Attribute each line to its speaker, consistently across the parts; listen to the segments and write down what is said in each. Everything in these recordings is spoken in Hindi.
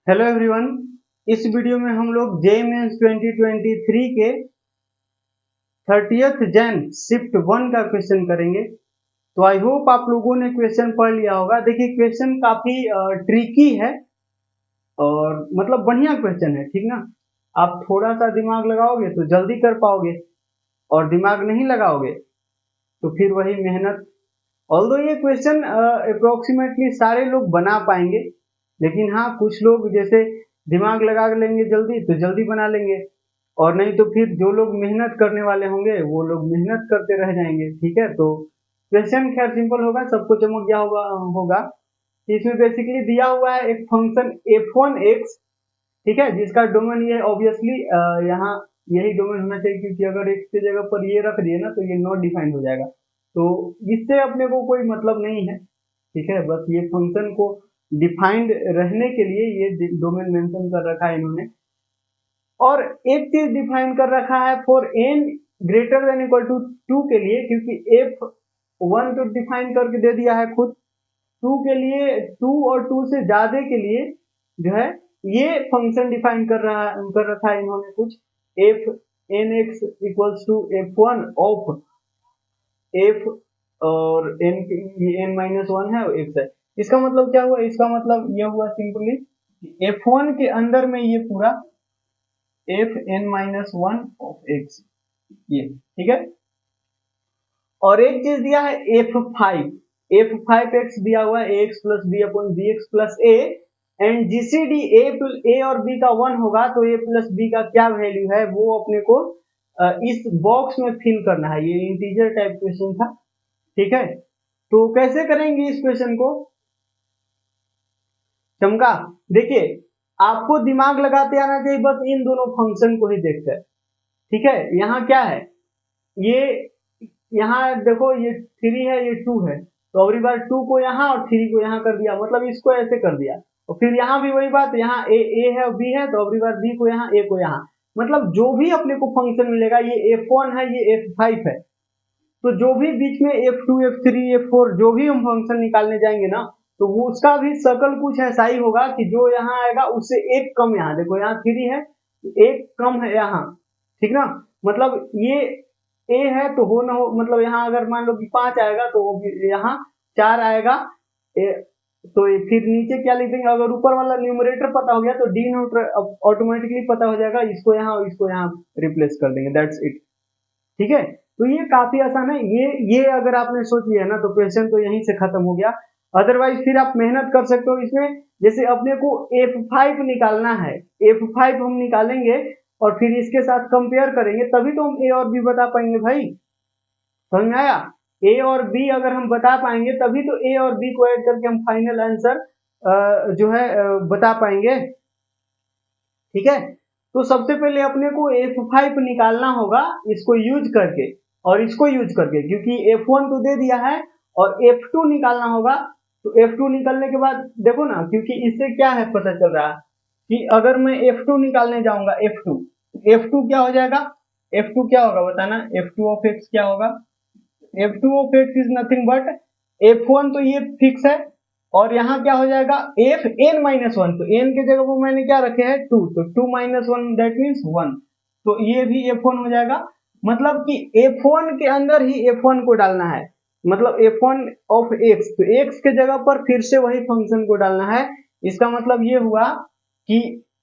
Speaker 1: Hello everyone. इस वीडियो में हम लोग जेईई मेंस 2023 के 30th जैन शिफ्ट 1 का क्वेश्चन करेंगे। तो आई होप आप लोगों ने क्वेश्चन पढ़ लिया होगा। देखिए क्वेश्चन काफी ट्रिकी है और मतलब बढ़िया क्वेश्चन है, ठीक ना। आप थोड़ा सा दिमाग लगाओगे तो जल्दी कर पाओगे और दिमाग नहीं लगाओगे तो फिर वही मेहनत। ऑल्दो ये क्वेश्चन अप्रोक्सीमेटली सारे लोग बना पाएंगे, लेकिन हाँ कुछ लोग जैसे दिमाग लगा लेंगे जल्दी तो जल्दी बना लेंगे, और नहीं तो फिर जो लोग मेहनत करने वाले होंगे वो लोग मेहनत करते रह जाएंगे। ठीक है, तो क्वेश्चन खैर सिंपल होगा, सबको चमक गया होगा। इसमें बेसिकली दिया हुआ है एक फंक्शन f1x, ठीक है, जिसका डोमेन ये ऑब्वियसली यहाँ यही डोमेन होना चाहिए, क्योंकि अगर x की जगह पर ये रख दिए ना तो ये नॉट डिफाइंड हो जाएगा। तो इससे अपने को कोई मतलब नहीं है, ठीक है। बस ये फंक्शन को डिफाइंड रहने के लिए ये डोमेन मेंशन कर रखा है इन्होंने। और एक चीज डिफाइन कर रखा है for n greater than equal to 2 के लिए, क्योंकि f1 तो डिफाइन करके दे दिया है खुद, 2 के लिए 2 और 2 से ज्यादा के लिए जो है ये फंक्शन डिफाइन कर रखा है इन्होंने कुछ, f nx equals to f1 of f और n ये n माइनस वन है और x है। इसका मतलब क्या हुआ, इसका मतलब यह हुआ सिंपली f1 के अंदर में ये पूरा f n minus one of x, ये ठीक है। और एक चीज दिया है f5x दिया हुआ है ax plus B upon B x plus A, and GCD A और बी का 1 होगा तो a प्लस बी का क्या वैल्यू है वो अपने को इस बॉक्स में फिल करना है। ये इंटीजर टाइप क्वेश्चन था, ठीक है। तो कैसे करेंगे इस क्वेश्चन को, चमका। देखिए आपको दिमाग लगाते आना चाहिए बस इन दोनों फंक्शन को ही देखकर, ठीक है। यहाँ क्या है, ये यहाँ देखो ये 3 है ये 2 है, तो अगली बार 2 को यहाँ और 3 को यहाँ कर दिया, मतलब इसको ऐसे कर दिया। और फिर यहाँ भी वही बात, यहाँ ए है और बी है तो अगली बार बी को यहाँ ए को यहाँ, मतलब जो भी अपने को फंक्शन मिलेगा, ये f1 है ये f5 है, तो जो भी बीच में f2 f3 f4 जो भी हम फंक्शन निकालने जाएंगे ना, तो वो उसका भी सर्कल कुछ ऐसा ही होगा कि जो यहाँ आएगा उससे एक कम, यहाँ देखो यहाँ 3 है, एक कम है यहाँ, ठीक ना। मतलब ये a है तो हो ना हो, मतलब यहाँ अगर मान लो कि 5 आएगा तो यहाँ 4 आएगा। तो फिर नीचे क्या लिख देंगे, अगर ऊपर वाला न्यूमरेटर पता हो गया तो डिनोमिनेटर ऑटोमेटिकली पता हो जाएगा, इसको यहाँ रिप्लेस कर देंगे, दैट्स इट, ठीक है। तो ये काफी आसान है, ये अगर आपने सोच लिया ना तो क्वेश्चन तो यहीं से खत्म हो गया। अदरवाइज फिर आप मेहनत कर सकते हो इसमें, जैसे अपने को f5 निकालना है, f5 हम निकालेंगे और फिर इसके साथ कंपेयर करेंगे तभी तो हम a और b बता पाएंगे भाई, समझ में आया। a और b अगर हम बता पाएंगे तभी तो a और b को ऐड करके हम फाइनल आंसर जो है बता पाएंगे, ठीक है। तो सबसे पहले अपने को f5 निकालना होगा इसको यूज करके और इसको यूज करके, क्योंकि f1 तो दे दिया है, और f2 निकालना होगा। तो f2 निकालने के बाद देखो ना, क्योंकि इससे क्या है पता चल रहा है कि अगर मैं f2 निकालने जाऊंगा, f2 क्या हो जाएगा, f2 क्या होगा बताना, f2 ऑफ x क्या होगा, f2 of x is nothing but f1 तो ये फिक्स है, और यहाँ क्या हो जाएगा एफ एन माइनस वन, तो एन के जगह पर मैंने क्या रखे हैं 2, तो 2 माइनस वन दैट मीन्स 1, तो ये भी f1 हो जाएगा। मतलब कि f1 के अंदर ही f1 को डालना है, मतलब f1 ऑफ x, तो x के जगह पर फिर से वही फंक्शन को डालना है। इसका मतलब ये हुआ कि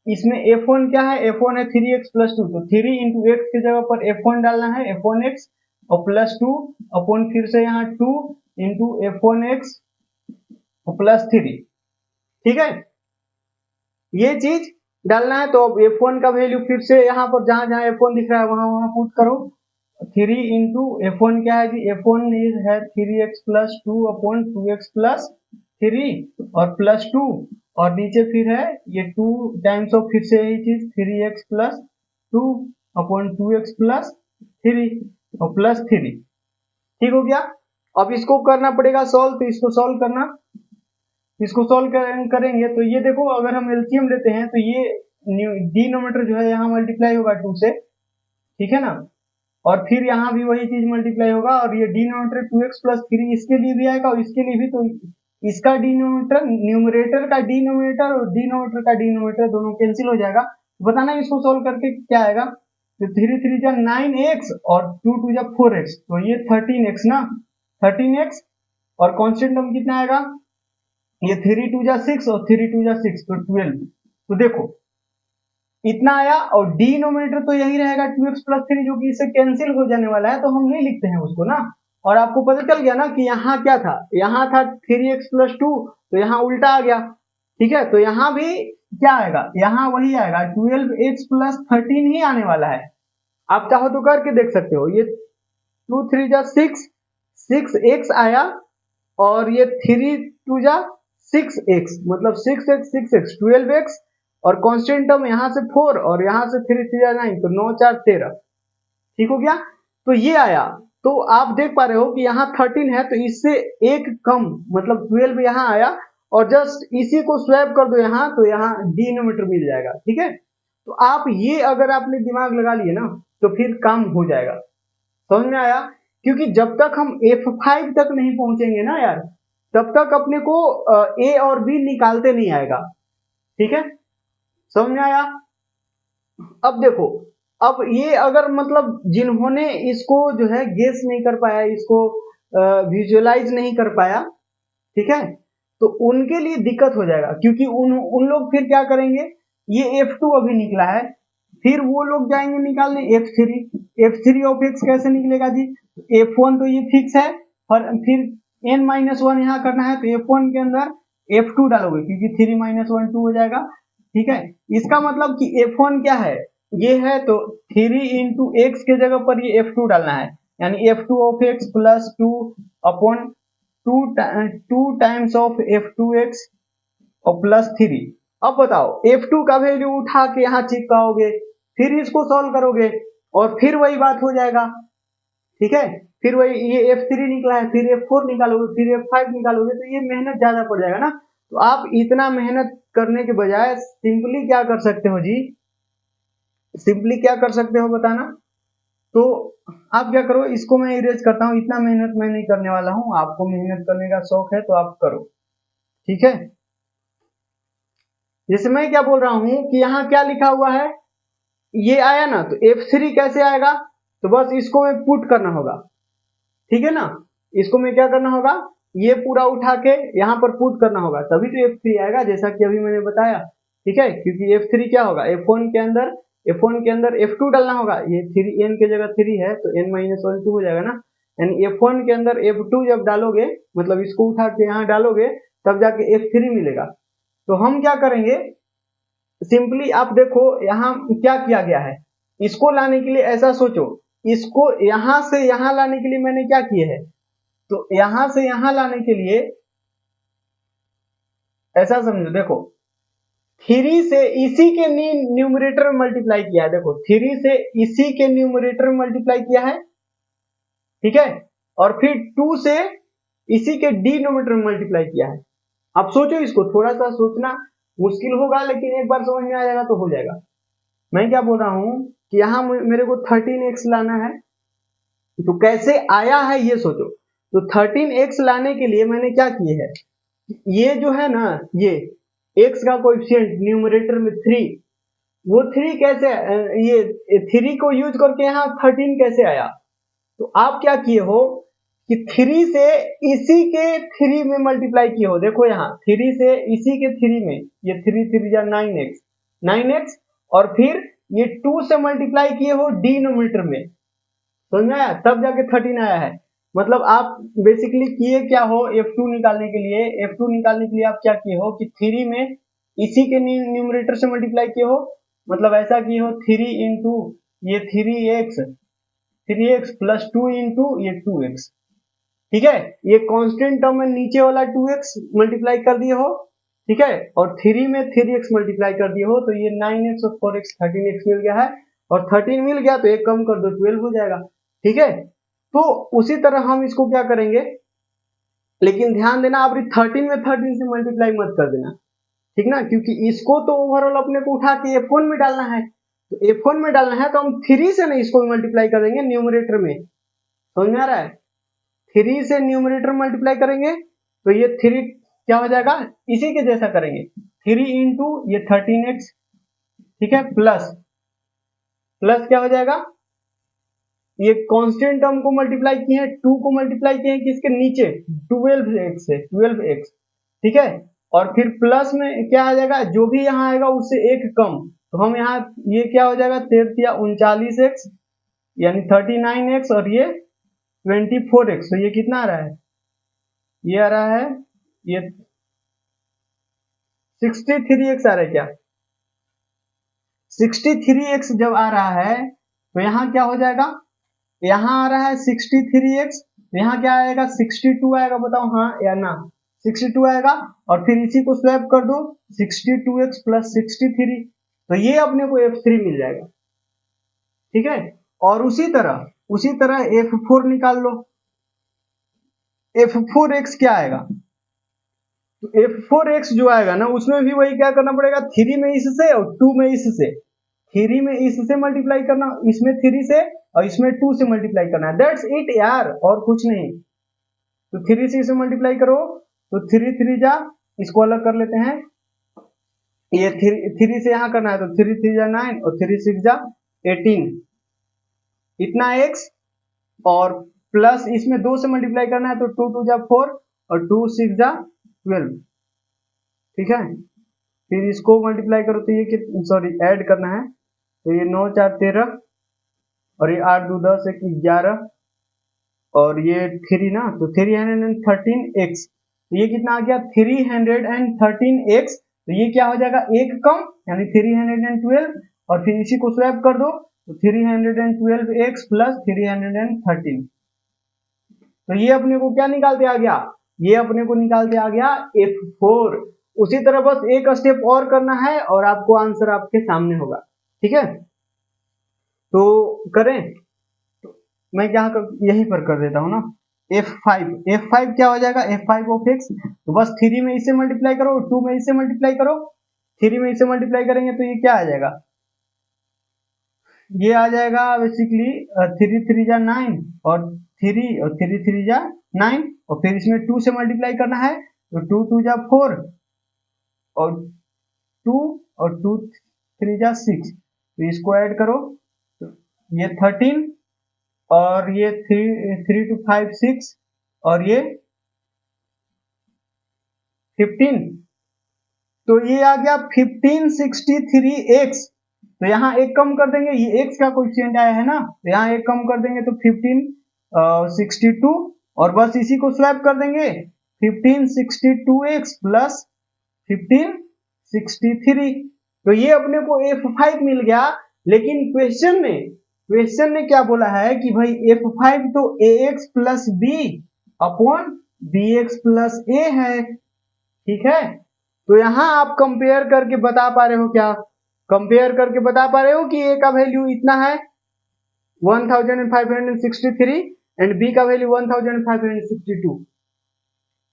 Speaker 1: इसमें f1 क्या है, f1 है 3x प्लस टू, तो 3 इंटू एक्स की जगह पर f1 डालना है f1x, और प्लस 2 अपॉन फिर से यहाँ 2 इंटू f1x +3, ठीक है। ये चीज डालना है, तो अब f1 का वैल्यू फिर से यहाँ पर जहां जहां f1 दिख रहा है वहां वहां पुट करो। 3 इंटू f1 क्या है जी, f1 इज है 3x plus two upon 2x plus 3 और प्लस 2, और नीचे फिर है ये 2 टाइम्स ऑफ फिर से यही चीज 3x plus 2 upon 2x plus 3 और प्लस 3, ठीक हो गया। अब इसको करना पड़ेगा सॉल्व, तो इसको सॉल्व करना, इसको सॉल्व करेंगे तो ये देखो अगर हम एलसीएम लेते हैं तो ये डिनोमिनेटर जो है यहाँ मल्टीप्लाई होगा 2 से, ठीक है ना, और फिर यहाँ भी वही चीज मल्टीप्लाई होगा, और ये डिनोमिनेटर 2x प्लस 3 इसके लिए भी आएगा और इसके लिए भी, तो इसका डिनोमिनेटर, न्यूमरेटर का डिनोमिनेटर और डिनोमिनेटर का डिनोमिनेटर दोनों कैंसिल हो जाएगा। बताना इसको सोल्व करके क्या आएगा। तो 3 3 जा 9x और 2 2 जा 4x, तो ये 13x ना, 13x और कांस्टेंट टर्म कितना आएगा, ये 3 2 जा 6 और 3 2 जा 6, तो 12। तो देखो इतना आया, और डिनोमिनेटर तो यही रहेगा 2x प्लस 3, जो कि इससे कैंसिल हो जाने वाला है, तो हम नहीं लिखते हैं उसको ना। और आपको पता चल गया ना कि यहाँ क्या था, यहाँ था 3x प्लस 2, तो यहाँ उल्टा आ गया। ठीक है, तो यहाँ भी क्या आएगा, यहाँ वही आएगा 12x प्लस 13 ही आने वाला है। आप चाहो तो करके देख सकते हो, ये 2 3 जा 6, 6x आया, और ये 3 2 जा 6x, मतलब 6x 6x 12x, और कांस्टेंट टर्म यहाँ से 4 और यहाँ से 3 3 जा 9, तो 9 4 13। ठीक हो गया, तो ये आया। तो आप देख पा रहे हो कि यहाँ 13 है, तो इससे एक कम, मतलब 12 यहाँ आया, और जस्ट इसी को स्वैप कर दो यहाँ, तो यहाँ डिनोमिनेटर मिल जाएगा। ठीक है, तो आप ये अगर आपने दिमाग लगा लिए ना, तो फिर काम हो जाएगा। समझ में आया, क्योंकि जब तक हम F5 तक नहीं पहुंचेंगे ना यार, तब तक अपने को A और B निकालते नहीं आएगा। ठीक है, समझ में आया। अब देखो, अब ये अगर मतलब जिन्होंने इसको जो है गेस नहीं कर पाया, इसको विजुअलाइज नहीं कर पाया, ठीक है, तो उनके लिए दिक्कत हो जाएगा, क्योंकि उन लोग फिर क्या करेंगे, ये F2 अभी निकला है, फिर वो लोग जाएंगे निकालने F3, F3 ऑफ x कैसे निकलेगा जी, F1 तो ये फिक्स है, और फिर n-1 यहाँ करना है, तो F1 के अंदर F2 डालोगे, क्योंकि 3 - 1 2 हो जाएगा। ठीक है, इसका मतलब कि F1 क्या है, ये है, तो 3 इंटू एक्स के जगह पर ये F2 डालना है, यानी F2 of x plus 2 upon 2 times of F2x और प्लस 3। अब बताओ F2 का वैल्यू उठा के यहाँ चिपकाओगे, फिर इसको सॉल्व करोगे, और फिर वही बात हो जाएगा। ठीक है, फिर वही, ये F3 निकला है, फिर F4 निकालोगे, फिर F5 निकालोगे, तो ये मेहनत ज्यादा पड़ जाएगा ना। तो आप इतना मेहनत करने के बजाय सिंपली क्या कर सकते हो जी, सिंपली क्या कर सकते हो बताना। तो आप क्या करो, इसको मैं इरेज करता हूँ, इतना मेहनत मैं नहीं करने वाला हूँ, आपको मेहनत करने का शौक है तो आप करो। ठीक है, जैसे मैं क्या बोल रहा हूँ कि यहाँ क्या लिखा हुआ है, ये आया ना, तो F3 कैसे आएगा, तो बस इसको मैं पुट करना होगा। ठीक है ना, इसको मैं क्या करना होगा, ये पूरा उठा के यहाँ पर पुट करना होगा, तभी तो F3 आएगा, जैसा कि अभी मैंने बताया। ठीक है, क्योंकि F3 क्या होगा, F1 के अंदर F2 डालना होगा, ये 3 n की जगह 3 है, तो n-1 2 हो जाएगा ना, यानी F1 के अंदर F2 जब डालोगे, मतलब इसको उठा के यहाँ डालोगे, तब जाके F3 मिलेगा। तो हम क्या करेंगे, सिंपली आप देखो यहाँ क्या किया गया है, इसको लाने के लिए ऐसा सोचो, इसको यहां से यहां लाने के लिए मैंने क्या किए है, तो यहां से यहां लाने के लिए ऐसा समझो, देखो 3 से इसी के न्यूमरेटर में मल्टीप्लाई किया है, देखो 3 से इसी के न्यूमरेटर में मल्टीप्लाई किया है। ठीक है, और फिर 2 से इसी के डिनोमिनेटर में मल्टीप्लाई किया है। अब सोचो इसको, थोड़ा सा सोचना मुश्किल होगा, लेकिन एक बार समझ में आ जाएगा तो हो जाएगा। मैं क्या बोल रहा हूं कि यहाँ मेरे को 13x लाना है, तो कैसे आया है ये सोचो। तो 13x लाने के लिए मैंने क्या किए है, ये जो है ना, ये x का कोएफिशिएंट न्यूमरेटर में 3, वो 3 कैसे, ये 3 को यूज करके यहाँ 13 कैसे आया, तो आप क्या किए हो कि 3 से इसी के 3 में मल्टीप्लाई किए हो। देखो यहाँ 3 से इसी के 3 में, ये 3 3 जा 9x, और फिर ये 2 से मल्टीप्लाई किए हो डिनोमिनेटर में, समझ में आया, तब जाके 13 आया है। मतलब आप बेसिकली किए क्या हो, F2 निकालने के लिए आप क्या किए हो कि 3 में इसी के न्यूमरेटर से मल्टीप्लाई किए हो, मतलब ऐसा किए हो 3 इंटू ये 3x प्लस 2 इंटू ये 2x। ठीक है, ये कांस्टेंट टर्म में नीचे वाला 2x मल्टीप्लाई कर दिए हो, ठीक है, और 3 में 3x मल्टीप्लाई कर दिए हो, तो ये 9x और 4x 13x मिल गया है, और 13 मिल गया तो एक कम कर दो 12 हो जाएगा। ठीक है, तो उसी तरह हम इसको क्या करेंगे, लेकिन ध्यान देना आप 13 में 13 से मल्टीप्लाई मत कर देना, ठीक ना, क्योंकि इसको तो ओवरऑल अपने को उठा के F1 में डालना है, तो F1 में डालना है तो हम 3 से नहीं इसको मल्टीप्लाई कर देंगे न्यूमरेटर में, समझ में आ रहा है, 3 से न्यूमरेटर मल्टीप्लाई करेंगे, तो ये 3 क्या हो जाएगा, इसी के जैसा करेंगे, 3 इंटू ये 13x, ठीक है, प्लस क्या हो जाएगा, ये कांस्टेंट टर्म को मल्टीप्लाई किए हैं, 2 को मल्टीप्लाई किए हैं किसके नीचे, 12x से, 12x, ठीक है, और फिर प्लस में क्या आ जाएगा, जो भी यहाँ आएगा उससे एक कम, तो हम यहाँ ये क्या हो जाएगा, 39x यानी 39x, और ये 24x, तो ये कितना आ रहा है, ये आ रहा है, ये 63x आ रहा है क्या, 63x जब आ रहा है तो यहाँ क्या हो जाएगा, यहाँ आ रहा है 63x, यहाँ क्या आएगा, 62 आएगा, बताओ हाँ या ना, 62 आएगा, और फिर इसी को स्वैप कर दो, 62x प्लस 63, तो ये अपने को F3 मिल जाएगा, ठीक है, और उसी तरह F4 निकाल लो, F4x क्या आएगा, तो F4x जो आएगा ना उसमें भी वही क्या करना पड़ेगा, 3 में इससे और 2 में इससे, 3 में इससे मल्टीप्लाई करना, इसमें 3 से और इसमें 2 से मल्टीप्लाई करना है, दैट्स इट यार, और कुछ नहीं, तो 3 से इसे मल्टीप्लाई करो, तो 3 3 जा, इसको अलग कर लेते हैं, ये 3 से यहाँ करना है, तो 3 3 जा 9 और 3 6 जा 18, इतना x, और प्लस इसमें 2 से मल्टीप्लाई करना है, तो 2 2 जा 4 और 2 6 जा 12, ठीक है, फिर इसको मल्टीप्लाई करो तो ये सॉरी ऐड करना है, तो ये 9 4 13 और ये 8 2 10 1 11 और ये 3 ना, तो 313x, तो ये कितना आ गया, 313x, तो ये क्या हो जाएगा, एक कम यानी 312, और फिर इसी को स्वैप कर दो, तो 312x प्लस 313, तो ये अपने को क्या निकालते आ गया, ये अपने को निकालते आ गया F4। उसी तरह बस एक स्टेप और करना है और आपको आंसर आपके सामने होगा, ठीक है, तो करें, मैं क्या यहीं पर कर देता हूं ना, F5 क्या हो जाएगा, F5 ऑफ x, तो बस 3 में इसे मल्टीप्लाई करो, 2 में इसे मल्टीप्लाई करो, 3 में इसे मल्टीप्लाई करेंगे तो ये क्या आ जाएगा, ये आ जाएगा बेसिकली 3 3 जा 9 और 3 और 3 3 जा 9, और फिर इसमें 2 से मल्टीप्लाई करना है, तो 2 2 जा 4 और 2 और 2 3 जा 6, तो इसको ऐड करो, तो ये 13 और ये 3 2 5 6 और ये 15, तो ये आ गया 1563x, तो यहाँ एक कम कर देंगे, ये x का कोएफिशिएंट आया है ना, तो यहाँ एक कम कर देंगे तो 1562, और बस इसी को स्वैप कर देंगे, 1562x प्लस 1563, तो ये अपने को F5 मिल गया, लेकिन क्वेश्चन ने क्या बोला है कि भाई F5 तो ax plus b upon bx plus a है, ठीक है, तो यहां आप कंपेयर करके बता पा रहे हो क्या, कंपेयर करके बता पा रहे हो कि a का वैल्यू इतना है 1563 एंड b का वैल्यू 1562,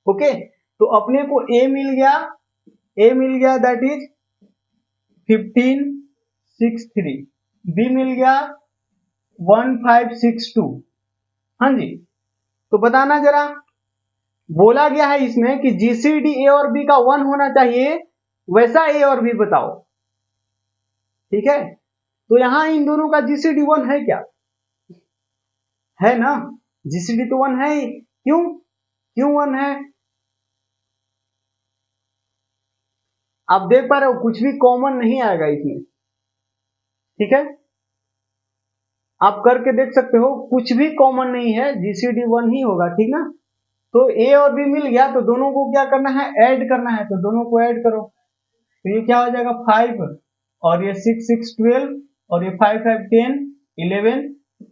Speaker 1: ओके, तो अपने को a मिल गया दैट इज 1563, b मिल गया 1562, हाँ जी, तो बताना जरा, बोला गया है इसमें कि जीसीडी ए और बी का 1 होना चाहिए, वैसा ए और बी बताओ, ठीक है, तो यहां इन दोनों का जीसीडी 1 है क्या, है ना, जीसीडी तो 1 है ही, क्यों 1 है, आप देख पा रहे हो कुछ भी कॉमन नहीं आएगा इसमें, ठीक है, आप करके देख सकते हो, कुछ भी कॉमन नहीं है, जीसीडी 1 ही होगा, ठीक ना, तो ए और बी मिल गया, तो दोनों को क्या करना है, ऐड करना है, तो दोनों को ऐड करो, तो ये क्या हो जाएगा 5 और ये 6 6 12 और ये 5 5 10 11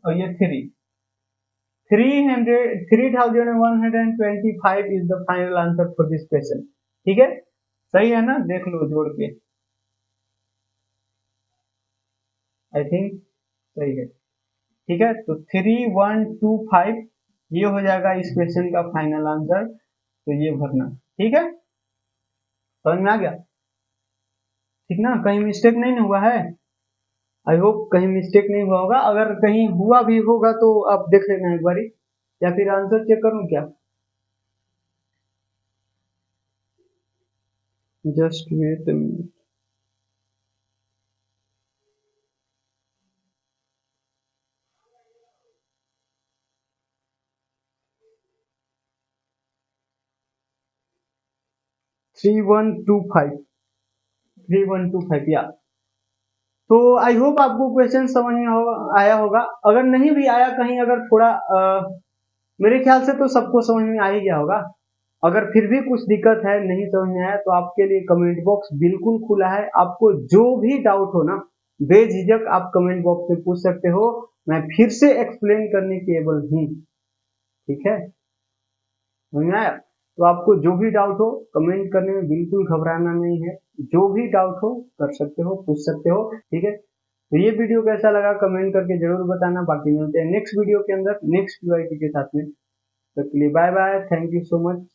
Speaker 1: और ये 3125 is the final answer for this question, ठीक है, सही है ना, देख लो जोड़ के, आई थिंक सही है, ठीक है, तो 3125 ये हो जाएगा इस क्वेश्चन का फाइनल आंसर, तो ये भरना, ठीक है, समझ में आ गया, ठीक ना, कहीं मिस्टेक नहीं हुआ है, आई होप कहीं मिस्टेक नहीं हुआ होगा, अगर कहीं हुआ भी होगा तो आप देख लेना एक बारी, या फिर आंसर चेक करूं क्या, just wait a minute. Three one two five 3125 या। तो आई होप आपको क्वेश्चन समझ में आया होगा। अगर नहीं भी आया कहीं, अगर थोड़ा मेरे ख्याल से तो सबको समझ में आ ही गया होगा। अगर फिर भी कुछ दिक्कत है, नहीं समझ में आया, तो आपके लिए कमेंट बॉक्स बिल्कुल खुला है। आपको जो भी डाउट हो ना, बेझिझक आप कमेंट बॉक्स में पूछ सकते हो। मैं फिर से एक्सप्लेन करने के एबल हूँ। ठीक है, समझ में आया? तो आपको जो भी डाउट हो कमेंट करने में बिल्कुल घबराना नहीं है। जो भी डाउट हो कर सकते हो, पूछ सकते हो। ठीक है, तो ये वीडियो कैसा लगा कमेंट करके जरूर बताना। बाकी मिलते हैं नेक्स्ट वीडियो के अंदर नेक्स्ट वीआईपी के साथ में। तब के लिए bye bye, thank you so much.